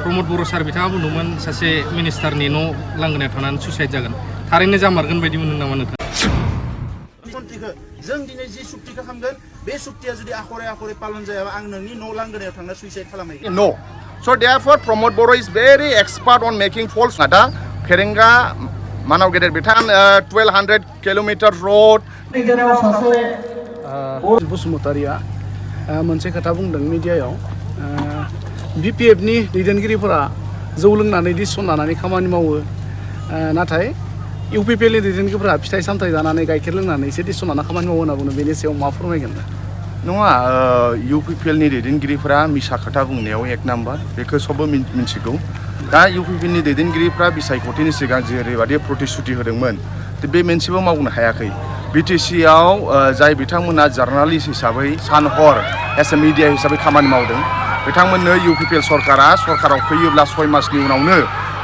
प्रमद बर' सार बिथाङा बुंदोंमोन सासे मिनिस्टारनि न' लांगोनायाव थानानै सुसाइड जागोन थारैनो जामारगोन बायदि मोनदों नामा नोंथां? जों दिनै जि सुक्तिखौ खालामगोन बे सुक्तिया जुदि आखरे पालन जायाबा आं नोंनि न' लांगोनायाव थांना suicide खालामहैगोन। No. So therefore Pramod Boro is very expert on making false data. Ferenga Manaw Gedet Bitan 1200 kilometer road. बसुमतारिया मोनसे खोथा बुंदों मिडियायाव BPF नि दैदेनगिरिफोरा जौ लोंनानै डिसिसन लानानै खामानि मावो नाथाय UPPL नि दैदेनगिरिफोरा फिथाइ सामथाइ जानानै गाइखेर लोंनानैसो डिसिसन लाना खामानि मावो होनना बुङो बेनि सायाव मा फोरमायगोन? नङा UPPL नि दैदेनगिरिफोरा मिसा खोथा बुंनायाव एक नाम्बार बेखौ सबबो मिन्थिगौ दा UPPL नि दैदेनगिरिफोरा बिसायख'थिनि सिगां जेरैबादि प्रतिश्रुति होदोंमोन बे मोनसेबो मावनो हायाखै BTC आव जाय बिथांमोना जार्नालिस्ट हिसाबै सान हर एस ए मिडिया हिसाबै खामानि मावदों बिथांमोननो UPPL सरकाराव फैयोब्ला 6 मासनि उनावनो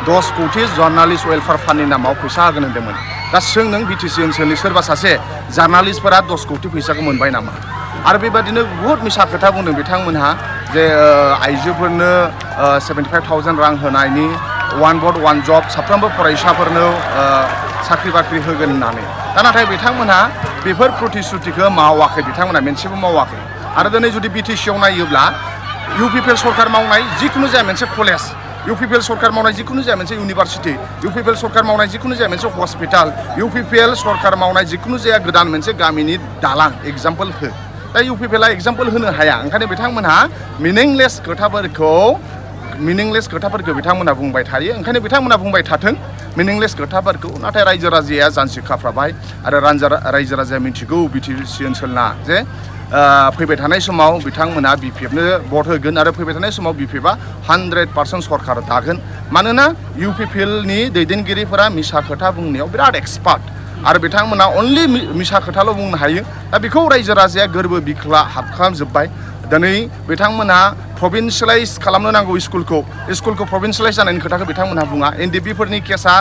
10 कोटी जार्नालिस्ट वेलफेयार फान्डनि नामाव फैसा होगोन होनदोंमोन दा सों नों BTC ओनसोलनि सोरबा सासे जार्नालिस्टफोरा 10 कोटी फैसाखौ मोनबाय नामा आरो बेबादिनो बहुत मिसा खोथा बुंदों बिथांमोनहा जे आइजोफोरनो 75,000 रां होनायनि वान भट वान जब साफ्रोमबो फरायसाफोरनो साख्रि बाख्रि होगोन होननानै दा नाथाय बिथांमोनहा बेफोर प्रतिश्रुतिखौ मावाखै बिथांमोनहा मोनसेबो मावाखै आरो दिनै जुदि BTC आव नायोब्ला UPPL सरकार मावनाय जिखुनु जाया मोनसे कलेज UPPL सरकार मावनाय जिखुनु जाया मोनसे इउनिभारसिटि UPPL सरकार मावनाय जिखुनु जाया मोनसे हस्पिटाल UPPL सरकार मावनाय जिखुनु जाया गोदान मोनसे गामिनि दालां एग्जाम्पल हो दा UPPL आ एग्जाम्पल होनो हाया ओंखायनो बिथांमोनहा मिनिंलेस खोथाफोरखौ बिथांमोनहा बुंबाय थायो ओंखायनो बिथांमोनहा बुंबाय थाथों मिनिंलेस खोथाफोरखौ नाथाय रायजो राजाया जानसि खाफ्राबाय आरो रायजो राजाया मिथिगौ BTC ओनसोलना जे फैबाय थानाय समाव बिथांमोनहा BPF नो भट होगोन आरो फैबाय थानाय समाव BPF आ 100% सरकार दागोन मानोना UPPL नि दैदेनगिरिफोरा मिसा खोथा बुंनायाव बिराद एक्सपार्ट आरो बिथांमोना अनलि मिसा खोथाल' बुंनो हायो दा बेखौ रायजो राजाया गोरबो बिख्ला हाबखांजोब्बाय दिनै बिथांमोना प्रभिन्सियेलाइज खालामनो नांगौ स्कुलखौ प्रभिन्सियेलाइज जानायनि खोथाखौ बिथांमोनहा बुङा NDP फोरनि केसा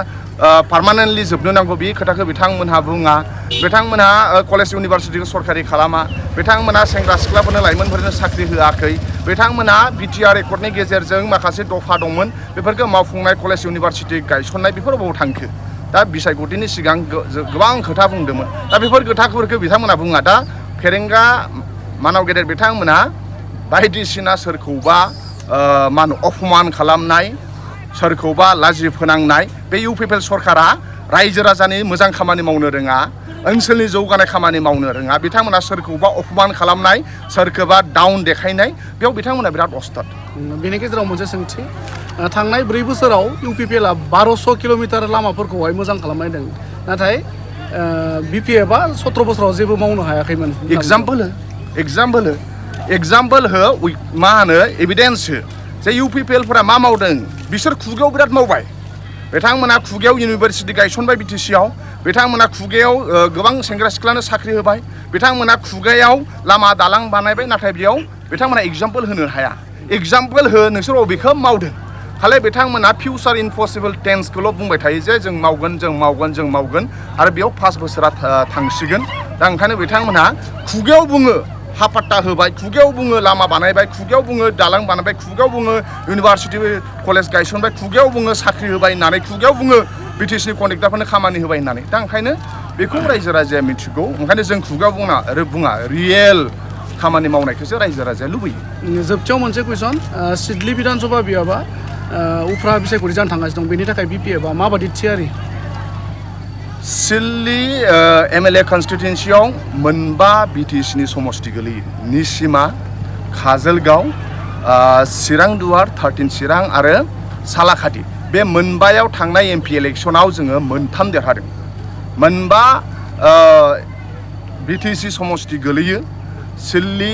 पार्मानेन्टलि जोबनो नांगौ बे खोथाखौ बिथांमोनहा बुङा बिथांमोनहा कलेज इउनिभारसिटिखौ सरकारि खालामा बिथांमोनहा सेंग्रा सिख्लाफोरनो लाइमोनफोरनो साख्रि होआखै बिथांमोनहा BTR रेकर्डनि गेजेरजों माखासे दफा दंमोन बेफोरखौ मावफुंनाय कलेज इउनिभारसिटि गायसननाय बेफोर बबाव थांखो दा बिसायख'थिनि सिगां गोबां खोथा बुंदोंमोन दा बेफोर खोथाफोरखौ बिथांमोनहा बुङा दा फेरेंगा मानाव गेदेर बिथांमोनहा बायदिसिना सोरखौबा मा होनो अपमान खालामनाय सोरखौबा लाजि फोनांनाय बे UPPL सरकारा रायजो राजानि मोजां खामानि मावनो रोङा ओनसोलनि जौगानाय खामानि मावनो रोङा बिथांमोना सोरखौबा अपमान खालामनाय सोरखौबा डाउन देखायनाय बेयाव बिथांमोना बिराद अस्ताद बेनि गेजेराव मोनसे सोंथि थांनाय 4 बोसोराव UPPL आ 1200 किल'मिटार लामाफोरखौहाय मोजां खालामनायदों नाथाय BPF आ 17 बोसोराव जेबो मावनो हायाखैमोन एग्जाम्पल हो मा होनो एभिडेन्स हो जे UPPL फोरा मा मावदों बिसोर खुगायाव बिराद मावबाय बिथांमोना खुगायाव इउनिभारसिटि गायसनबाय BTC आव बिथांमोना खुगायाव गोबां सेंग्रा सिख्लानो साख्रि होबाय बिथांमोना खुगायाव लामा दालां बानायबाय नाथाय बेयाव बिथांमोना एग्जाम्पल होनो हाया एग्जाम्पल हो नोंसोर बबेखौ मावदों खालि बिथांमोना फिउचार इम्पसिबल टेन्सखौल' बुंबाय थायो जे जों मावगोन आरो बेयाव 5 बोसोरा थांसिगोन दा ओंखायनो बिथांमोनहा खुगायाव बुङो हापाट्टा होबाय खुगायाव बुङो लामा बानायबाय खुगायाव बुङो दालां बानायबाय खुगायाव बुङो इउनिभारसिटि कलेज गायसनबाय खुगायाव बुङो साख्रि होबाय होननानै खुगायाव बुङो BTC नि कन्ट्रेक्टरफोरनो खामानि होबाय होननानै दा ओंखायनो बेखौ रायजो राजाया मिथिगौ ओंखायनो जों खुगायाव बुङा रियेल खामानि मावनायखौसो रायजो राजाया लुबैयो जोबथियाव मोनसे कुइसन सिडली बिधानसभा बियाबा उफ्रा बिसायख'थि जानो थांगासिनो दं बेनि थाखाय BPF आ माबायदि थियारि सिडली MLA कन्स्टिटुएन्सियाव 5 BTC नि समष्टि गोलैयो निसिमा काजलगाव चिरां दुवार 13 चिरां आरो सालाखाथि बे 5याव थांनाय MP इलेक्सनाव जोङो 3 देरहादों 5 BTC समष्टि गोलैयो सिडली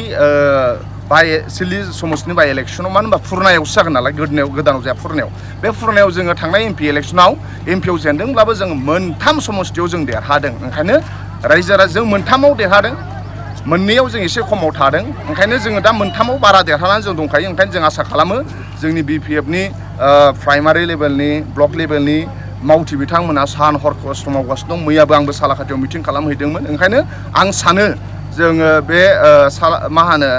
समष्टिनि बाय इलेक्सनाव मानो होनबा फुरनायावसो जागोन नालाय गोदानाव जाया फुरनायाव बे फुरनायाव जोङो थांनाय MP इलेक्सनाव MP आव जेनदोंब्लाबो जों 3 समष्टियाव जों देरहादों ओंखायनो रायजो राजाजों 3आव देरहादों 2याव जों एसे खमाव थादों ओंखायनो जोङो दा 3आव बारा देरहानानै जों दंखायो ओंखायनो जों आसा खालामो जोंनि BPF नि प्राइमारि लेभेलनि ब्लक लेभेलनि मावथि बिथांमोना सान हर खस्थ' मावगासिनो दं मैयाबो आंबो सालाखाथियाव मिटिं खालामहैदोंमोन ओंखायनो आं सानो जोङो बे मा होनो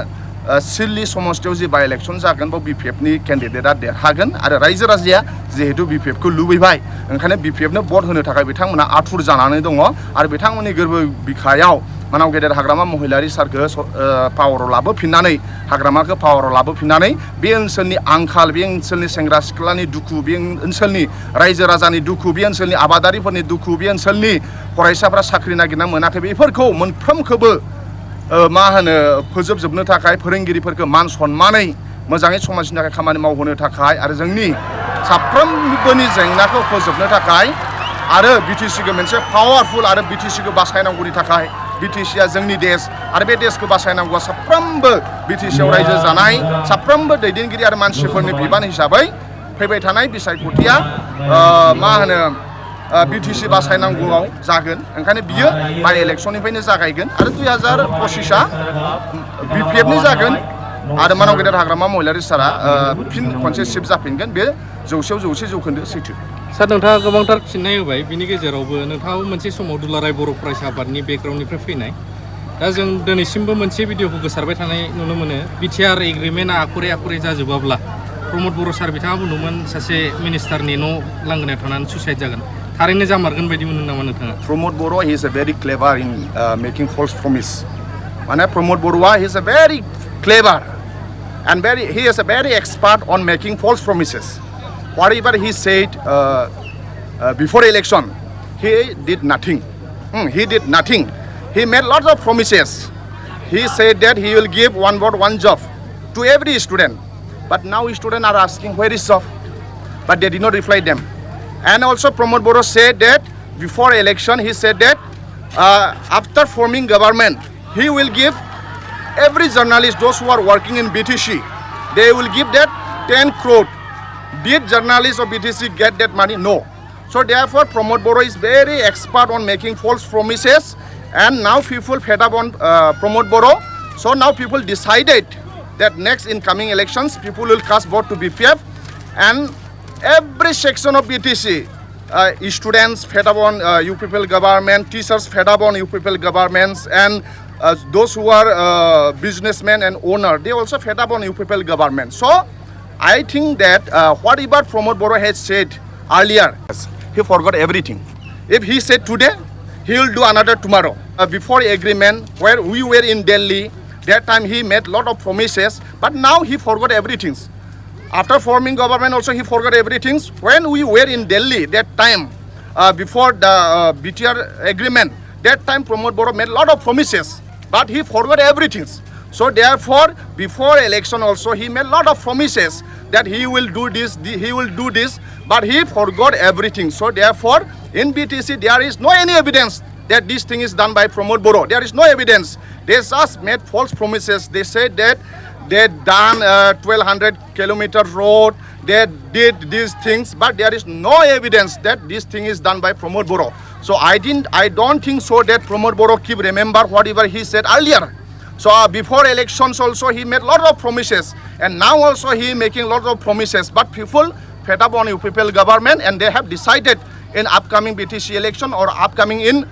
सिल्ली समस्थियाव जे बाय इलेक्शन जागोन बाव BPF नि केन्डिडेटआ देरहागोन आरो रायजो राजाया जिहेतु BPF खौ लुबैबाय ओंखायनो BPF नो भट होनो थाखाय बिथांमोना आथुर जानानै दङ आरो बिथांमोननि गोरबो बिखायाव मानाव गेदेर हाग्रामा महिलारि सारखौ पावाराव लाबोफिननानै हाग्रामाखौ पावाराव लाबोफिननानै बे ओनसोलनि आंखाल बे ओनसोलनि सेंग्रा सिख्लानि दुखु बे ओनसोलनि रायजो राजानि दुखु बे ओनसोलनि आबादारिफोरनि दुखु बे ओनसोलनि फरायसाफ्रा साख्रि नागिरना मोनाखै बेफोरखौ मोनफ्रोमखौबो मा होनो फोजोबजोबनो थाखाय फोरोंगिरिफोरखौ मान सनमानै मोजाङै समाजनि थाखाय खामानि मावहोनो थाखाय आरो जोंनि साफ्रोमबोनि जेंनाखौ फोजोबनो थाखाय आरो BTC-खौ मोनसे पावारफुल आरो BTC-खौ बासायनांगौनि थाखाय BTC-आ जोंनि देश आरो बे देशखौ बासायनांगौआ साफ्रोमबो BTC-आव रायजो जानाय साफ्रोमबो दैदेनगिरि आरो मानसिफोरनि बिबान हिसाबै फैबाय थानाय बिसायख'थिया मा होनो BTC बासायनांगौआव जागोन ओंखायनो बियो बाय इलेक्शननिफ्रायनो जागायगोन आरो 2025आ BPF-नि जागोन आरो मानाव गेदेर हाग्रामा महिलारि सारा फिन खनसे शिफ्ट जाफिनगोन बे 100% जौखोन्दो सैथो सार नोंथाङा गोबांथार फिननाय होबाय बिनि गेजेरावबो नोंथाङाबो मोनसे समाव दुलाराय बर' फरायसा आफादनि बेकग्राउन्डनिफ्राय फैनाय दा जों दिनैसिमबो मोनसे भिडिअखौ गोसारबाय थानाय नुनो मोनो BTR एग्रिमेन्टआ आखरे जाजोबाब्ला प्रमद बर' सार बिथाङा बुंदोंमोन सासे मिनिस्टारनि न' लांगोनायाव थानानै सुइसाइड जागोन थारैनो जामारगोन बायदि मोनो नामा नोंथाङा प्रमद बर' he is a very clever in making false promise माने प्रमद बर'आ he is a very clever and he is a very expert on making false promises whatever he said before election he did nothing he made lots of promises he said that he will give one vote one job to every student but now students are asking where is job but they did not reply them and also Pramod Boro said that before election he said that after forming government he will give every journalist those who are working in BTC they will give that 10 crore did journalists of BTC get that money no so therefore Pramod Boro is very expert on making false promises and now people fed up on Pramod Boro so now people decided that next incoming elections people will cast vote to BPF and every section of BTC students fed up on UPPL government teachers fed up on UPPL governments and those who are businessmen and owner they also fed up on UPPL government so I think that whatever Pramod Boro had said earlier he forgot everything if he said today he will do another tomorrow before agreement where we were in Delhi that time he made lot of promises but now he forgot everything after forming government also he forgot everything when we were in Delhi that time before the BTR agreement that time Pramod Boro made lot of promises but he forgot everything so therefore before election also he made lot of promises that he will do this but he forgot everything so therefore in BTC there is no any evidence that this thing is done by Pramod Boro there is no evidence they just made false promises they said that they done 1200 kilometer road they did these things but there is no evidence that this thing is done by Pramod Boro so I don't think so that Pramod Boro keep remember whatever he said earlier so before elections also he made lot of promises and now also he making lot of promises but people fed up on UPPL government and they have decided in upcoming BTC election or upcoming in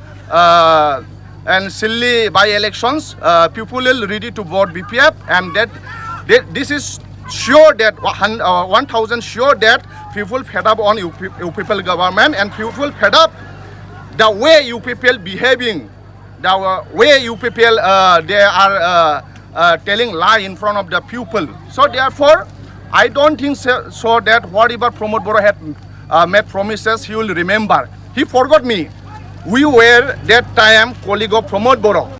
and silly by elections people will ready to vote BPF and that this is sure that 1000 sure that people fed up on UPPL government and people fed up the way UPPL behaving the way UPPL they are telling lie in front of the people so therefore I don't think so that whatever Pramod Boro had made promises he will remember he forgot me we were that time colleague of Pramod Boro